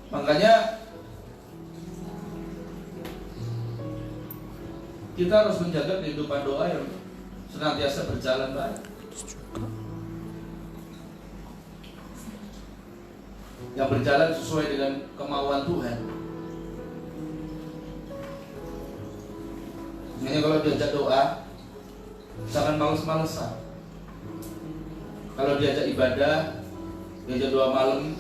Makanya kita harus menjaga kehidupan doa yang senantiasa berjalan baik, yang berjalan sesuai dengan kemauan Tuhan. Makanya kalau diajak doa, jangan males-malesan. Kalau diajak ibadah, diajak doa malam,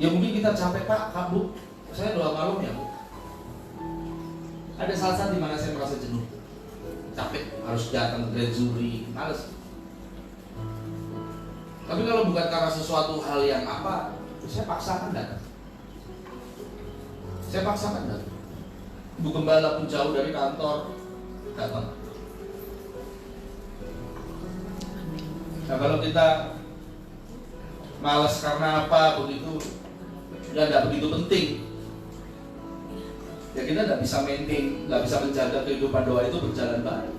ya mungkin kita capek, Pak, Bu, saya doa malam ya, Bu. Ada saat-saat di mana saya merasa jenuh, capek, harus datang ke Grand Jury, males. Tapi kalau bukan karena sesuatu hal yang apa, saya paksakan datang. Saya paksakan datang. Ibu gembala pun jauh dari kantor, datang. Nah kalau kita malas karena apa begitu, ya tidak begitu penting, ya kita tidak bisa maintain, tidak bisa menjaga kehidupan doa itu berjalan baik.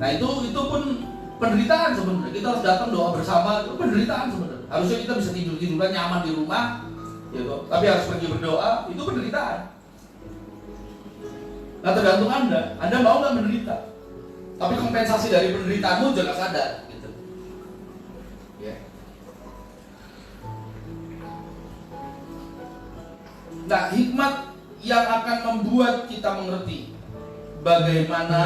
Nah itu pun penderitaan sebenarnya. Kita harus datang doa bersama, itu penderitaan sebenarnya. Harusnya kita bisa tiduran nyaman di rumah, gitu. Tapi harus pergi berdoa, itu penderitaan. Nah tergantung Anda mau nggak menderita? Tapi kompensasi dari penderitaanmu jelas ada, gitu. Ya. Nah hikmat yang akan membuat kita mengerti bagaimana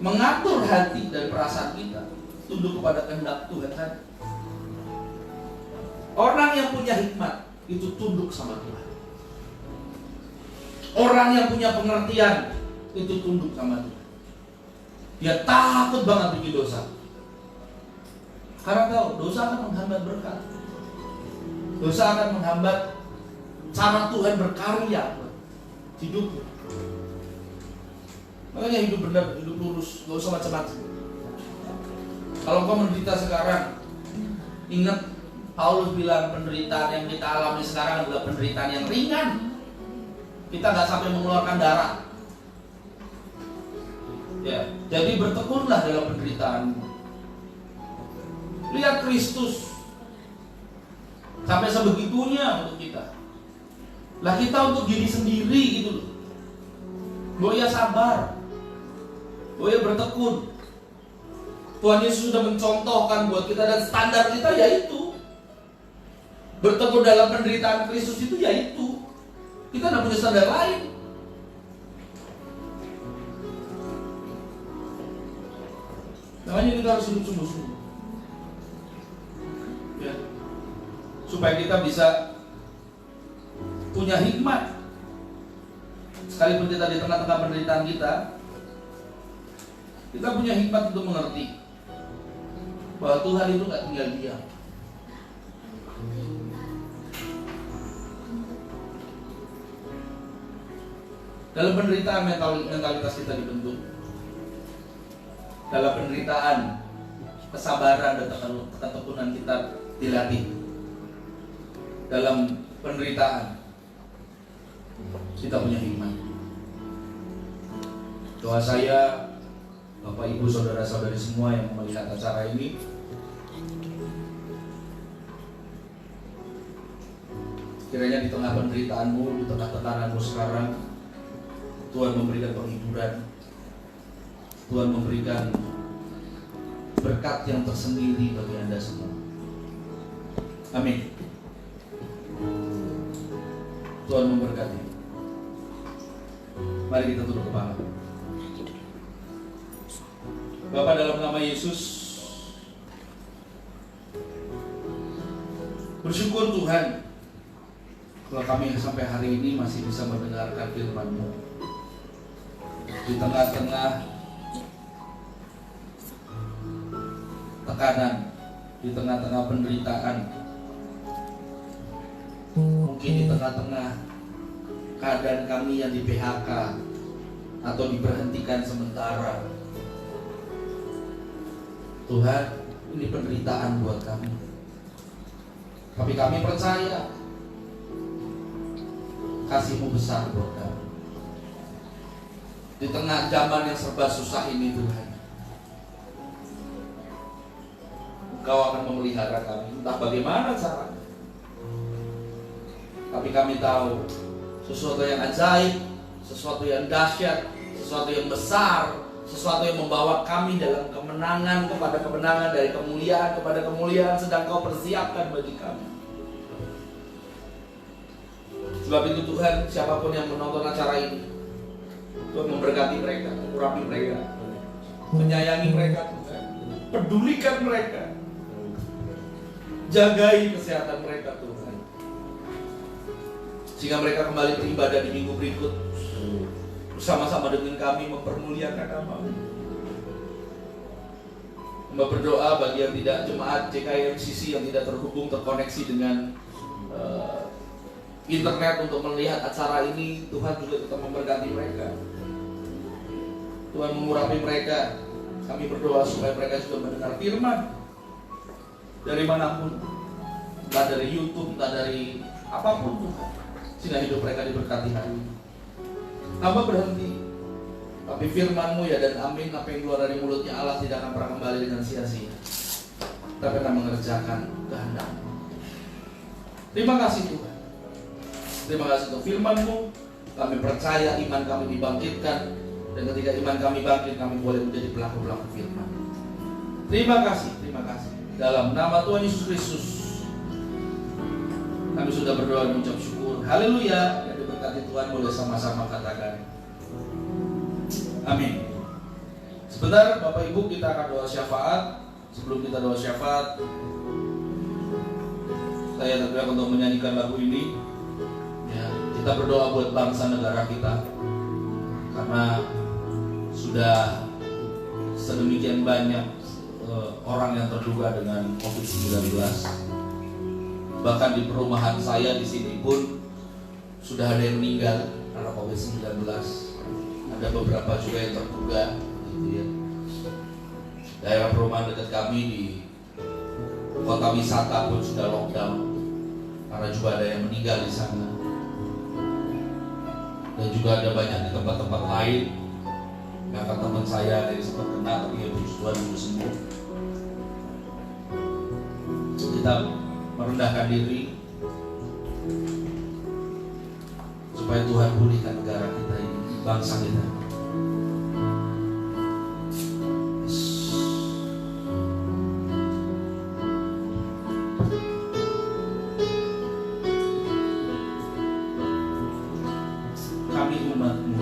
mengatur hati dan perasaan kita tunduk kepada kehendak Tuhan kan? Orang yang punya hikmat itu tunduk sama Tuhan. Orang yang punya pengertian itu tunduk sama Tuhan. Dia takut banget bikin dosa, karena tahu dosa akan menghambat berkat. Dosa akan menghambat cara Tuhan berkarya hidupnya. Makanya hidup benar, hidup lurus, gak usah macam-macam. Kalau kau menderita sekarang, ingat Paulus bilang penderitaan yang kita alami sekarang adalah penderitaan yang ringan. Kita gak sampai mengeluarkan darah. Ya, jadi bertekunlah dalam penderitaan. Lihat Kristus sampai sebegitunya untuk kita. Lah kita untuk diri sendiri gitu loh. Boya sabar, boya bertekun. Tuhan Yesus sudah mencontohkan buat kita, dan standar kita yaitu bertekun dalam penderitaan Kristus itu yaitu. Kita tidak punya standar lain. Makanya kita harus hidup sungguh-sungguh, ya, supaya kita bisa punya hikmat. Sekalipun kita di tengah-tengah penderitaan kita punya hikmat untuk mengerti bahwa Tuhan itu gak tinggal diam. Dalam penderitaan mentalitas kita dibentuk. Dalam penderitaan kesabaran dan ketekunan kita dilatih. Dalam penderitaan kita punya hikmat. Doa saya, Bapak Ibu saudara-saudari semua yang melihat acara ini, kiranya di tengah penderitaanmu, di tengah tekananmu sekarang, Tuhan memberikan penghiburan, Tuhan memberikan berkat yang tersendiri bagi Anda semua. Amin. Tuhan memberkati. Mari kita tunduk kepala. Bapa, dalam nama Yesus, bersyukur Tuhan kalau kami sampai hari ini masih bisa mendengarkan firman-Mu di tengah-tengah tekanan, di tengah-tengah penderitaan, mungkin di tengah-tengah keadaan kami yang di PHK atau diberhentikan sementara. Tuhan, ini penderitaan buat kami, tapi kami percaya kasih-Mu besar buat kami. Di tengah zaman yang serba susah ini Tuhan, Engkau akan memelihara kami. Entah bagaimana caranya, tapi kami tahu sesuatu yang ajaib, sesuatu yang dahsyat, sesuatu yang besar, sesuatu yang membawa kami dalam kemenangan kepada kemenangan, dari kemuliaan kepada kemuliaan sedang Kau persiapkan bagi kami. Sebab itu Tuhan, siapapun yang menonton acara ini, Tuhan memberkati mereka, mengurapi mereka, menyayangi mereka Tuhan, pedulikan mereka, jagai kesehatan mereka Tuhan, sehingga mereka kembali beribadah di minggu berikut bersama-sama dengan kami mempermuliakan nama-Mu. Hamba berdoa bagi yang tidak jemaat JKMCC yang tidak terhubung, terkoneksi dengan internet untuk melihat acara ini, Tuhan juga tetap memberkati mereka. Tuhan mengurapi mereka. Kami berdoa supaya mereka juga mendengar firman dari manapun, entah dari YouTube, entah dari apapun Tuhan, sehingga hidup mereka diberkati hari ini. Hamba berhenti, tapi firman-Mu ya dan amin, apa yang keluar dari mulutnya Allah tidak akan pernah kembali dengan sia-sia, tapi akan mengerjakan kehendak-Mu. Terima kasih Tuhan. Terima kasih untuk firman-Mu. Kami percaya iman kami dibangkitkan, dan ketika iman kami bangkit, kami boleh menjadi pelaku-pelaku firman. Terima kasih, terima kasih. Dalam nama Tuhan Yesus Kristus, kami sudah berdoa dan mengucap syukur. Haleluya. Yang diberkati Tuhan boleh sama-sama katakan amin. Sebentar Bapak Ibu, kita akan doa syafaat. Sebelum kita doa syafaat, saya tergerak untuk menyanyikan lagu ini. Ya, kita berdoa buat bangsa negara kita, karena sudah sedemikian banyak orang yang terduga dengan COVID-19. Bahkan di perumahan saya di sini pun sudah ada yang meninggal karena COVID-19. Ada beberapa juga yang terduga, gitu ya. Daerah perumahan dekat kami di kota wisata pun sudah lockdown karena juga ada yang meninggal di sana. Dan juga ada banyak di tempat-tempat lain. Bahkan teman saya dari sempat kena, tapi ya puji Tuhan sudah sembuh. Kita merendahkan diri supaya Tuhan pulihkan negara kita ini, bangsa kita. Kami umat-Mu,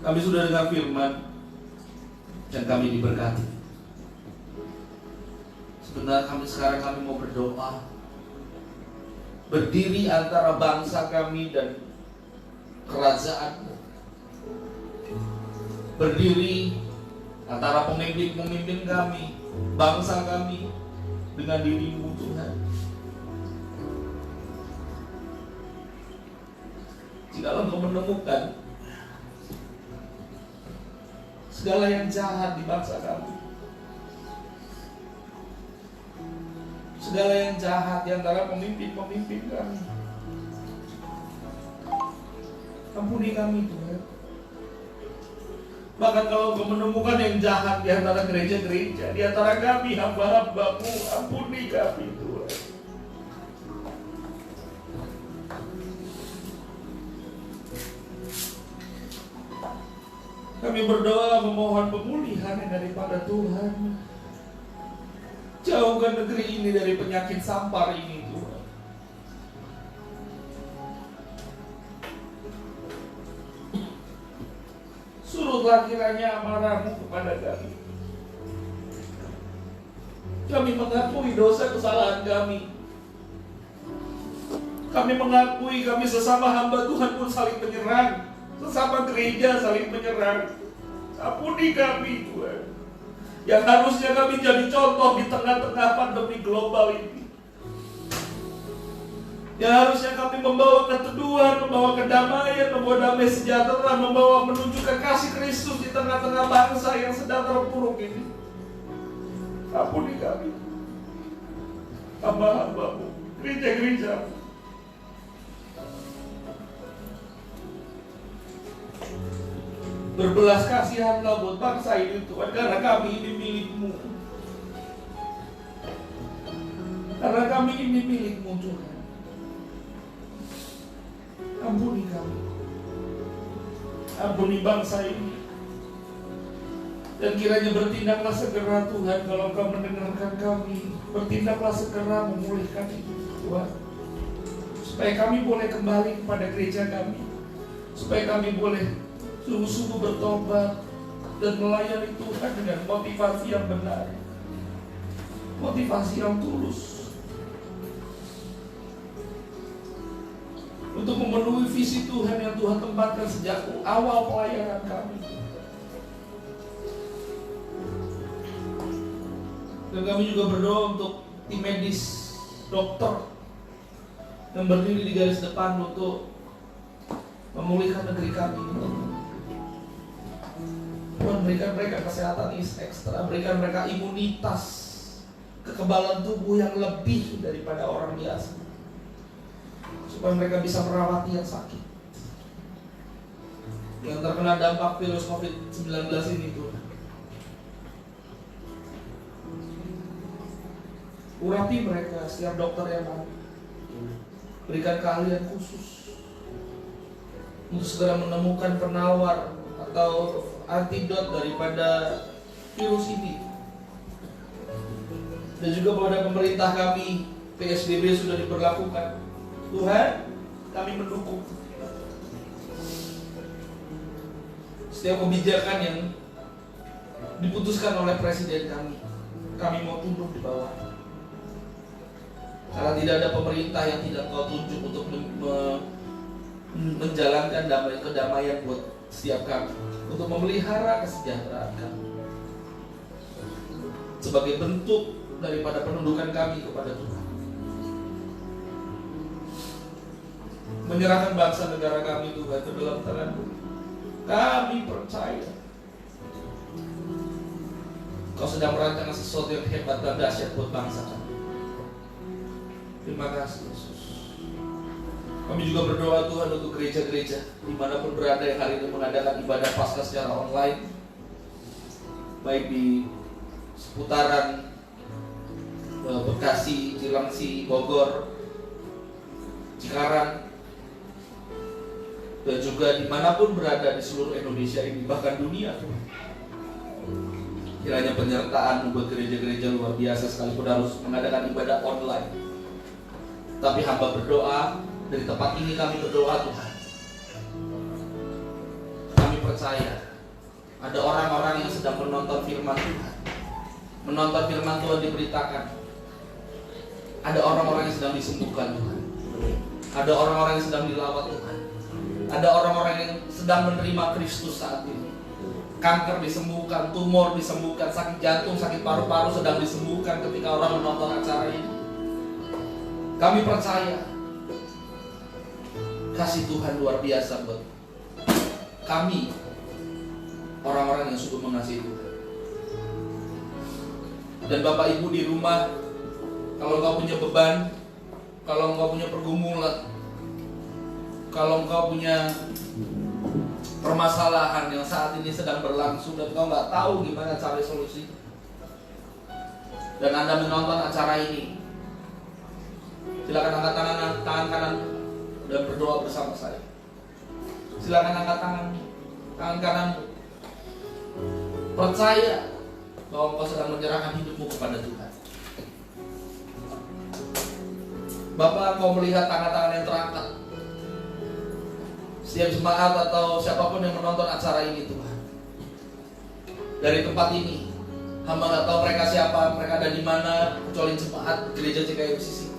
Kami sudah dengar firman dan kami diberkati. Sebenarnya sekarang kami mau berdoa, berdiri antara bangsa kami dan kerajaan-Mu, berdiri antara pemimpin-pemimpin kami, bangsa kami dengan diri-Mu Tuhan. Jika Engkau menemukan segala yang jahat di bangsa kami, segala yang jahat di antara pemimpin-pemimpin kami, ampuni kami Tuhan. Bahkan kalau Engkau menemukan yang jahat di antara gereja-gereja, di antara kami hamba-hamba-Mu, ampuni kami Tuhan. Kami berdoa memohon pemulihan daripada Tuhan. Jauhkan negeri ini dari penyakit sampar ini Tuhan. Surutlah kiranya amarah-Mu kepada kami. Kami mengakui dosa kesalahan kami. Kami mengakui kami sesama hamba Tuhan pun saling menyerang. Sesama gereja saling menyerang. Ampuni kami Tuhan. Yang harusnya kami jadi contoh di tengah-tengah pandemi global ini. Yang harusnya kami membawa keteduhan, membawa kedamaian, membawa damai sejahtera, membawa menunjukkan kasih Kristus di tengah-tengah bangsa yang sedang terpuruk ini. Ampuni kami, hamba-hamba-Mu, gereja-gereja-Mu. Berbelas kasihanlah buat bangsa ini Tuhan, karena kami ini milik-Mu. Karena kami ini milik-Mu Tuhan. Ampuni kami. Ampuni bangsa ini. Dan kiranya bertindaklah segera Tuhan, kalau Engkau mendengarkan kami. Bertindaklah segera memulihkan itu Tuhan. Supaya kami boleh kembali kepada gereja kami. Supaya kami boleh sungguh-sungguh bertobat dan melayani Tuhan dengan motivasi yang benar, motivasi yang tulus, untuk memenuhi visi Tuhan yang Tuhan tempatkan sejak awal pelayanan kami. Dan kami juga berdoa untuk tim medis, dokter yang berdiri di garis depan untuk memulihkan negeri kami. Tuhan, berikan mereka kesehatan ekstra, berikan mereka imunitas, kekebalan tubuh yang lebih daripada orang biasa, supaya mereka bisa merawat yang sakit, yang terkena dampak virus COVID-19 ini Tuhan. Urati mereka, setiap dokter yang mau, berikan keahlian khusus untuk segera menemukan penawar atau antidot daripada virus ini. Dan juga pada pemerintah kami, PSBB sudah diberlakukan. Tuhan, kami mendukung setiap kebijakan yang diputuskan oleh presiden kami. Kami mau tunduk di bawah. Karena tidak ada pemerintah yang tidak Kau tunjuk untuk menjalankan kedamaian buat setiap kami, untuk memelihara kesejahteraan kami, sebagai bentuk daripada penundukan kami kepada Tuhan. Menyerahkan bangsa negara kami Tuhan ke dalam tangan-Mu. Kami percaya Kau sedang merancang sesuatu yang hebat dan dahsyat buat bangsa kami. Terima kasih Yesus. Kami juga berdoa Tuhan untuk gereja-gereja dimanapun berada yang hari ini mengadakan ibadah Paskah secara online, baik di seputaran Bekasi, Cilengsi, Bogor, Cikarang, dan juga dimanapun berada di seluruh Indonesia ini, bahkan dunia Tuhan. Kiranya penyertaan buat gereja-gereja luar biasa, sekalipun harus mengadakan ibadah online. Tapi hamba berdoa, dari tempat ini kami berdoa Tuhan, kami percaya percaya ada orang-orang yang sedang menonton firman Tuhan. Menonton firman Tuhan diberitakan. Ada orang-orang yang sedang disembuhkan Tuhan. Ada orang-orang yang sedang dilawat Tuhan. Ada orang-orang yang sedang menerima Kristus saat ini. Kanker disembuhkan, tumor disembuhkan, sakit jantung, sakit paru-paru sedang disembuhkan ketika orang menonton acara ini. Kami percaya kasih Tuhan luar biasa buat kami, orang-orang yang sungguh mengasihi Tuhan. Dan Bapak Ibu di rumah, kalau engkau punya beban, kalau engkau punya pergumulan, kalau engkau punya permasalahan yang saat ini sedang berlangsung dan engkau nggak tahu gimana cari solusi, dan Anda menonton acara ini, silakan angkat tangan kanan dan berdoa bersama saya. Silakan angkat tangan kanan. Percaya bahwa engkau sedang menyerahkan hidupmu kepada Tuhan. Bapak, engkau melihat tangan-tangan yang terangkat. Setiap jemaat atau siapapun yang menonton acara ini Tuhan, dari tempat ini, hamba nggak tahu mereka siapa, mereka ada di mana, kecuali jemaat gereja GKI-UCC.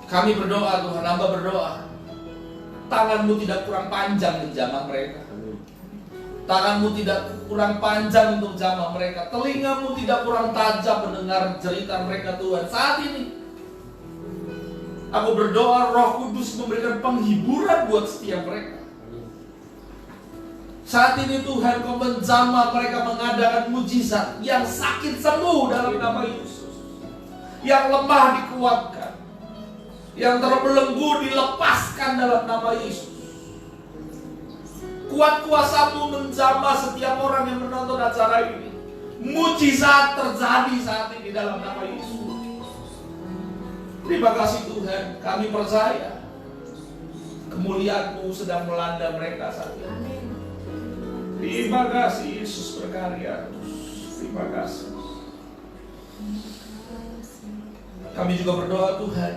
Kami berdoa Tuhan, hamba berdoa, tanganmu tidak kurang panjang menjamah mereka. Tanganmu tidak kurang panjang untuk jamah mereka. Telingamu tidak kurang tajam mendengar cerita mereka Tuhan. Saat ini aku berdoa Roh Kudus memberikan penghiburan buat setiap mereka. Saat ini Tuhan Kau menjamah mereka, mengadakan mujizat. Yang sakit sembuh dalam nama Yesus, yang lemah dikuatkan, yang terbelenggu dilepaskan dalam nama Yesus. Kuat kuasa-Mu menjamah setiap orang yang menonton acara ini. Mujizat terjadi saat ini dalam nama Yesus. Terima kasih Tuhan, kami percaya kemuliaan-Mu sedang melanda mereka saat ini. Terima kasih Yesus berkarya. Terima kasih. Kami juga berdoa Tuhan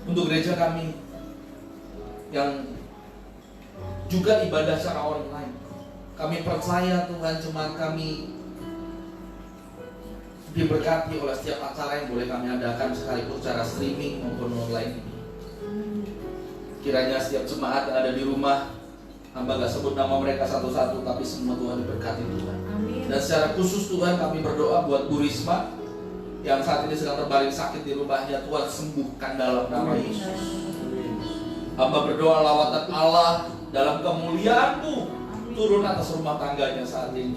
untuk gereja kami yang juga ibadah secara online. Kami percaya Tuhan, jemaat kami diberkati oleh setiap acara yang boleh kami adakan, sekalipun secara streaming maupun online ini. Kiranya setiap jemaat yang ada di rumah, hamba gak sebut nama mereka satu-satu, tapi semua Tuhan diberkati Tuhan. Amin. Dan secara khusus Tuhan kami berdoa buat Bu Risma yang saat ini sedang terbaring sakit di rumahnya. Tuhan sembuhkan dalam nama Yesus. Hamba berdoa lawatan Allah dalam kemuliaan-Mu turun atas rumah tangganya saat ini.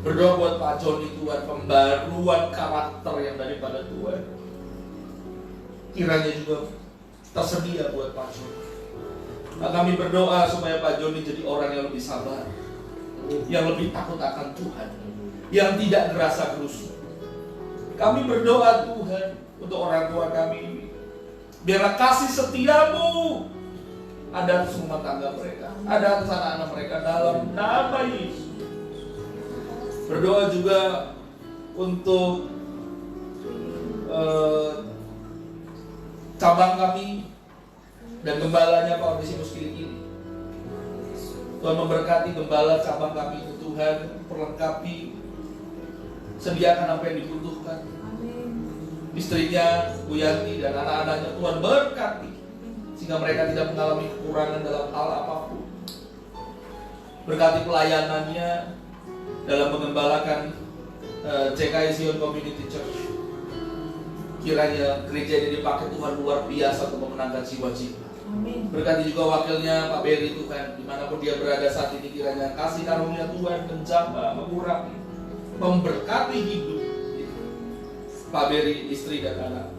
Berdoa buat Pak Joni Tuhan, pembaruan karakter yang daripada Tuhan kiranya juga tersedia buat Pak Joni. Nah, kami berdoa supaya Pak Joni jadi orang yang lebih sabar, yang lebih takut akan Tuhan, yang tidak gerasa gerusu. Kami berdoa Tuhan untuk orang tua kami ini, biarlah kasih setia-Mu ada atas rumah tangga mereka, ada atas anak-anak mereka dalam nama Yesus. Berdoa juga untuk cabang kami dan gembalanya Pak Onesimus Kilikili. Tuhan memberkati gembala cabang kami itu Tuhan, perlengkapi, sediakan apa yang dibutuhkan. Istrinya Bu Yanti dan anak-anaknya Tuhan berkati, sehingga mereka tidak mengalami kekurangan dalam hal apapun. Berkati pelayanannya dalam mengembalakan GKI Zion Community Church. Kiranya gereja ini dipakai Tuhan luar biasa untuk memenangkan jiwa-jiwa. Berkati juga wakilnya Pak Beri Tuhan, dimanapun dia berada saat ini, kiranya kasih karunia Tuhan menjamah, mengurangi, memberkati hidup Pak Beri, istri dan anak.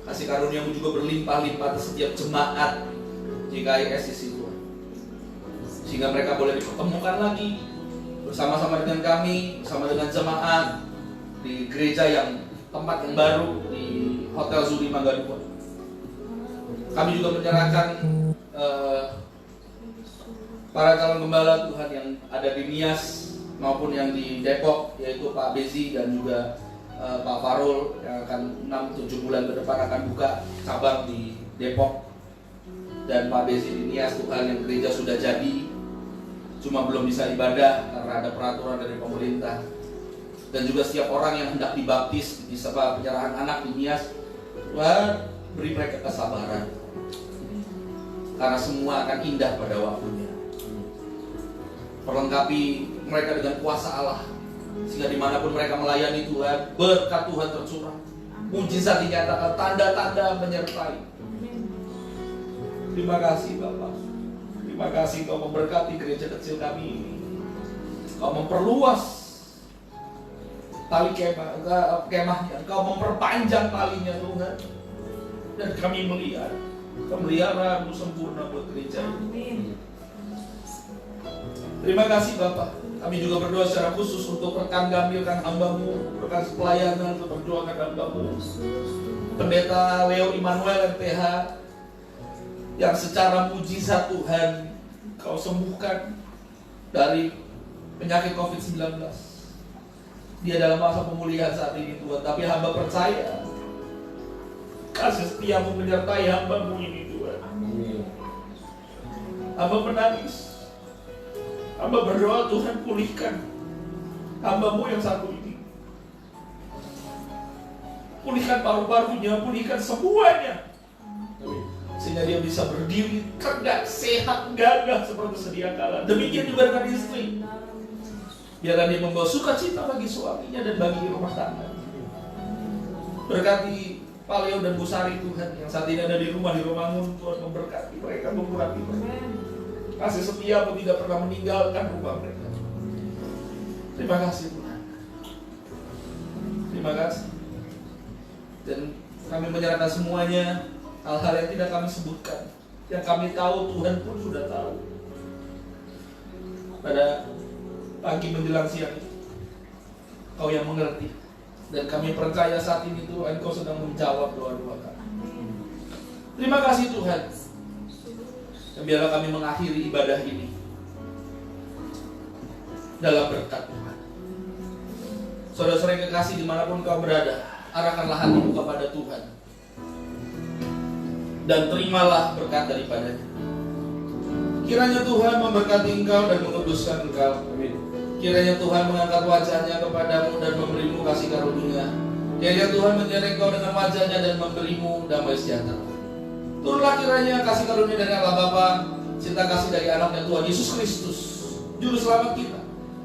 Kasih karunia-Mu juga berlimpah-limpah atas setiap jemaat GKI SCC Tuhan, sehingga mereka boleh dipertemukan lagi bersama-sama dengan kami, bersama dengan jemaat di gereja yang tempat yang baru di Hotel Zuri Mangga 2. Kami juga menyerahkan para calon gembala Tuhan yang ada di Nias maupun yang di Depok, yaitu Pak Bezi dan juga Pak Farul yang akan 6-7 bulan ke depan akan buka cabang di Depok. dan Pak Besi Nias, Tuhan, yang gereja sudah jadi, cuma belum bisa ibadah karena ada peraturan dari pemerintah. Dan juga setiap orang yang hendak dibaptis di sebab penyerahan anak di Nias, Tuhan beri mereka kesabaran, karena semua akan indah pada waktunya. Perlengkapi mereka dengan kuasa Allah, sehingga dimanapun mereka melayani Tuhan, berkat Tuhan tercurah, mujizat dinyatakan, tanda-tanda menyertai. Terima kasih Bapak. Terima kasih Kau memberkati gereja kecil kami ini. Kau memperluas tali kemahnya, Kau memperpanjang talinya Tuhan. Dan kami melihat pemeliharaan-Mu sempurna buat gereja ini. Terima kasih Bapak. Kami juga berdoa secara khusus untuk rekan Gambilkan hamba-Mu, rekan pelayanan untuk berdoakan hamba-Mu, Pendeta Leo Immanuel MPH, yang secara mujizat Tuhan Kau sembuhkan dari penyakit COVID-19. Dia dalam masa pemulihan saat ini Tuhan, tapi hamba percaya kasih setia-Mu menyertai hamba-Mu ini Tuhan. Hamba menangis, hamba berdoa Tuhan pulihkan hamba-Mu yang satu ini. Pulihkan paru-parunya, pulihkan semuanya, sehingga dia bisa berdiri tegak, sehat, gagah seperti sedia kala. Demikian juga dengan istri. Biarlah dia membawa sukacita bagi suaminya dan bagi rumah tangga. Berkati Pak Leo dan Bu Sari Tuhan, yang saat ini ada di Romangun. Tuhan memberkati mereka, mengurapi mereka. Kasih setia-Mu tidak pernah meninggalkan rumah mereka. Terima kasih Tuhan. Terima kasih. Dan kami menyerahkan semuanya, hal-hal yang tidak kami sebutkan, yang kami tahu Tuhan pun sudah tahu. Pada pagi menjelang siang itu, Kau yang mengerti. Dan kami percaya saat ini Tuhan, Kau sedang menjawab doa-doa kami. Terima kasih Tuhan. Dan biarlah kami mengakhiri ibadah ini dalam berkat Tuhan. Saudara-saudara yang kekasih, dimanapun kau berada, arahkanlah hatimu kepada Tuhan dan terimalah berkat daripadanya. Kiranya Tuhan memberkati engkau dan menguduskan engkau. Amin. Kiranya Tuhan mengangkat wajahnya kepadamu dan memberimu kasih karunia. Kiranya Tuhan menyertai engkau dengan wajahnya dan memberimu damai sejahtera. Turunlah kiranya kasih karunia dari Allah Bapa, cinta kasih dari anaknya Tuhan Yesus Kristus, Juru Selamat kita,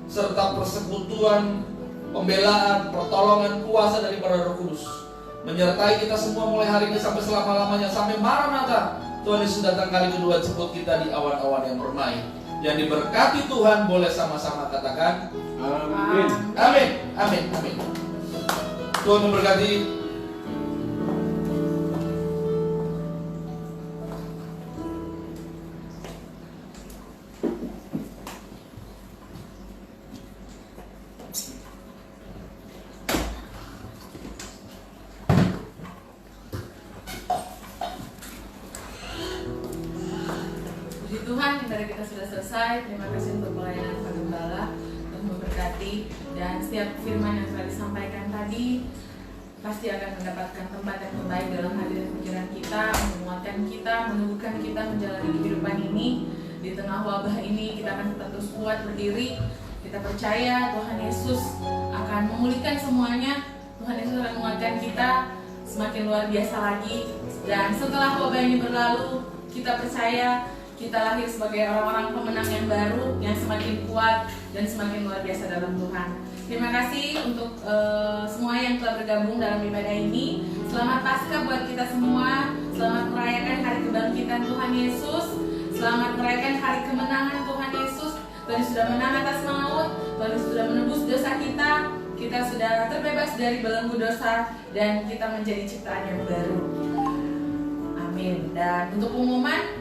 serta persekutuan, pembelaan, pertolongan, kuasa dari para Roh Kudus menyertai kita semua mulai hari ini sampai selama-lamanya, sampai Maranatha Tuhan Yesus datang kali kedua jemput kita di awan-awan yang bermain. Yang diberkati Tuhan boleh sama-sama katakan amin. Amin. Amin. Amin. Tuhan memberkati. Terima kasih untuk pelayanan Pak Gembala, Tuhan memberkati, dan setiap firman yang telah disampaikan tadi pasti akan mendapatkan tempat yang terbaik dalam hati dan pikiran kita, menguatkan kita, menumbuhkan kita menjalani kehidupan ini. Di tengah wabah ini kita akan tetap terus kuat berdiri. Kita percaya Tuhan Yesus akan memulihkan semuanya. Tuhan Yesus akan menguatkan kita semakin luar biasa lagi. Dan setelah wabah ini berlalu, kita percaya kita lahir sebagai orang-orang pemenang yang baru, yang semakin kuat dan semakin luar biasa dalam Tuhan. Terima kasih untuk semua yang telah bergabung dalam ibadah ini. Selamat Paskah buat kita semua. Selamat merayakan hari kebangkitan Tuhan Yesus. Selamat merayakan hari kemenangan Tuhan Yesus. Tuhan sudah menang atas maut. Tuhan sudah menebus dosa kita. Kita sudah terbebas dari belenggu dosa dan kita menjadi ciptaan yang baru. Amin. Dan untuk pengumuman,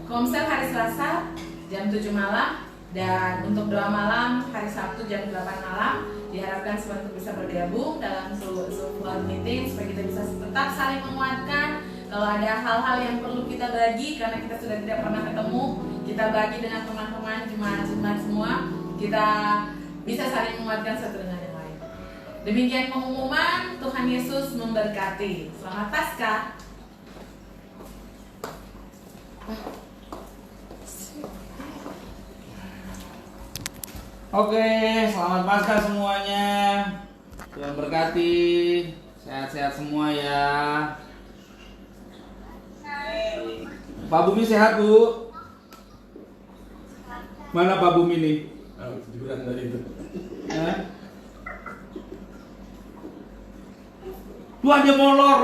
Komsel hari Selasa jam 7 malam, dan untuk doa malam hari Sabtu jam 8 malam. Diharapkan semua untuk bisa bergabung dalam Zoom meeting supaya kita bisa tetap saling menguatkan. Kalau ada hal-hal yang perlu kita bagi karena kita sudah tidak pernah ketemu, kita bagi dengan teman-teman jemaat-jemaat semua. Kita bisa saling menguatkan satu dengan yang lain. Demikian pengumuman. Tuhan Yesus memberkati. Selamat Paskah. Oke, selamat Paskah semuanya. Tuhan berkati. Sehat-sehat semua ya. Pak Bumi sehat, Bu? Mana Pak Bumi nih? Tiduran tadi itu. Tuh dia molor.